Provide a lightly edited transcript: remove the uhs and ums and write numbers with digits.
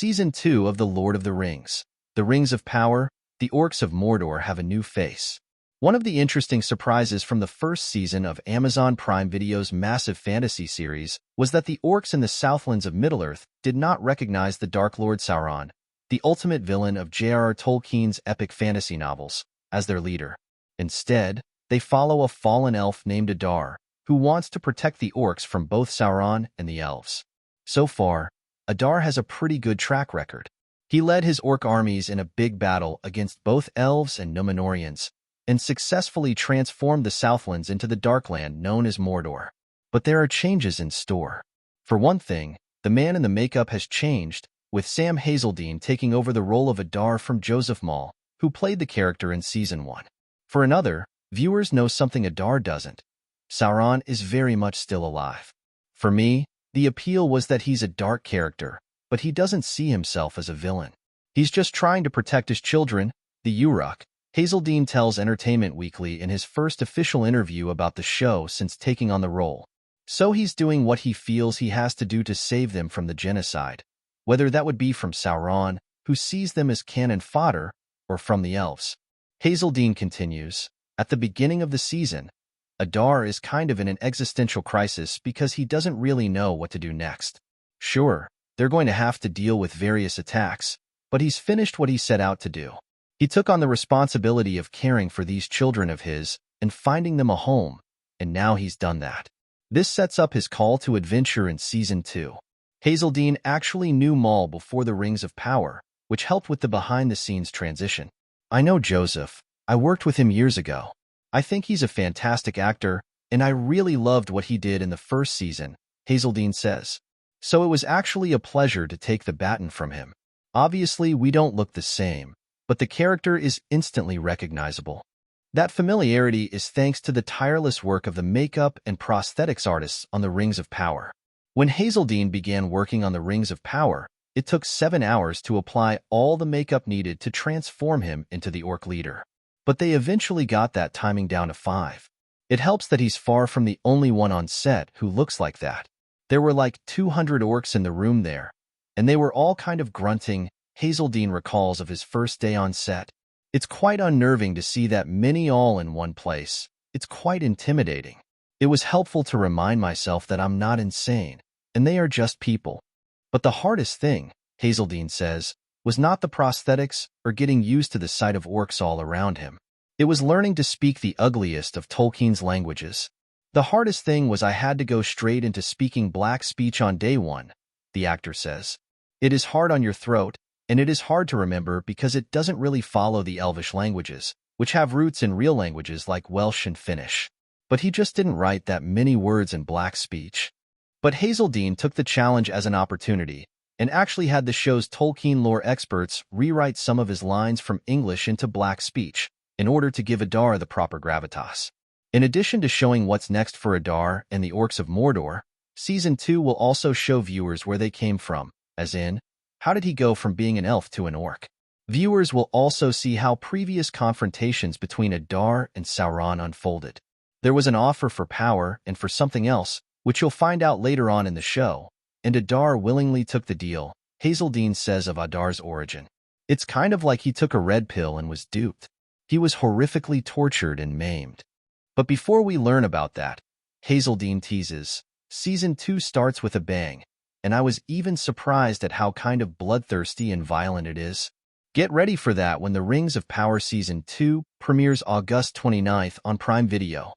Season 2 of The Lord of the Rings, The Rings of Power, the Orcs of Mordor have a new face. One of the interesting surprises from the first season of Amazon Prime Video's massive fantasy series was that the orcs in the Southlands of Middle-earth did not recognize the Dark Lord Sauron, the ultimate villain of J.R.R. Tolkien's epic fantasy novels, as their leader. Instead, they follow a fallen elf named Adar, who wants to protect the orcs from both Sauron and the elves. So far, Adar has a pretty good track record. He led his orc armies in a big battle against both elves and Númenóreans, and successfully transformed the Southlands into the Darkland known as Mordor. But there are changes in store. For one thing, the man in the makeup has changed, with Sam Hazeldine taking over the role of Adar from Joseph Mall, who played the character in Season 1. For another, viewers know something Adar doesn't. Sauron is very much still alive. For me, the appeal was that he's a dark character, but he doesn't see himself as a villain. He's just trying to protect his children, the Uruk, Hazeldine tells Entertainment Weekly in his first official interview about the show since taking on the role. So he's doing what he feels he has to do to save them from the genocide, whether that would be from Sauron, who sees them as cannon fodder, or from the elves. Hazeldine continues, at the beginning of the season, Adar is kind of in an existential crisis because he doesn't really know what to do next. Sure, they're going to have to deal with various attacks, but he's finished what he set out to do. He took on the responsibility of caring for these children of his and finding them a home, and now he's done that. This sets up his call to adventure in Season 2. Hazeldine actually knew Maul before the Rings of Power, which helped with the behind-the-scenes transition. I know Joseph. I worked with him years ago. I think he's a fantastic actor, and I really loved what he did in the first season, Hazeldine says. So it was actually a pleasure to take the baton from him. Obviously, we don't look the same, but the character is instantly recognizable. That familiarity is thanks to the tireless work of the makeup and prosthetics artists on the Rings of Power. When Hazeldine began working on the Rings of Power, it took 7 hours to apply all the makeup needed to transform him into the orc leader. But they eventually got that timing down to 5. It helps that he's far from the only one on set who looks like that. There were like 200 orcs in the room there, and they were all kind of grunting, Hazeldine recalls of his first day on set. It's quite unnerving to see that many all in one place. It's quite intimidating. It was helpful to remind myself that I'm not insane, and they are just people. But the hardest thing, Hazeldine says, was not the prosthetics or getting used to the sight of orcs all around him. It was learning to speak the ugliest of Tolkien's languages. The hardest thing was I had to go straight into speaking black speech on day 1, the actor says. It is hard on your throat, and it is hard to remember because it doesn't really follow the Elvish languages, which have roots in real languages like Welsh and Finnish. But he just didn't write that many words in black speech. But Hazeldine took the challenge as an opportunity, and actually had the show's Tolkien lore experts rewrite some of his lines from English into black speech, in order to give Adar the proper gravitas. In addition to showing what's next for Adar and the Orcs of Mordor, Season 2 will also show viewers where they came from, as in, how did he go from being an elf to an orc? Viewers will also see how previous confrontations between Adar and Sauron unfolded. There was an offer for power and for something else, which you'll find out later on in the show, and Adar willingly took the deal, Hazeldine says of Adar's origin. It's kind of like he took a red pill and was duped. He was horrifically tortured and maimed. But before we learn about that, Hazeldine teases, Season 2 starts with a bang, and I was even surprised at how kind of bloodthirsty and violent it is. Get ready for that when The Rings of Power Season 2 premieres August 29th on Prime Video.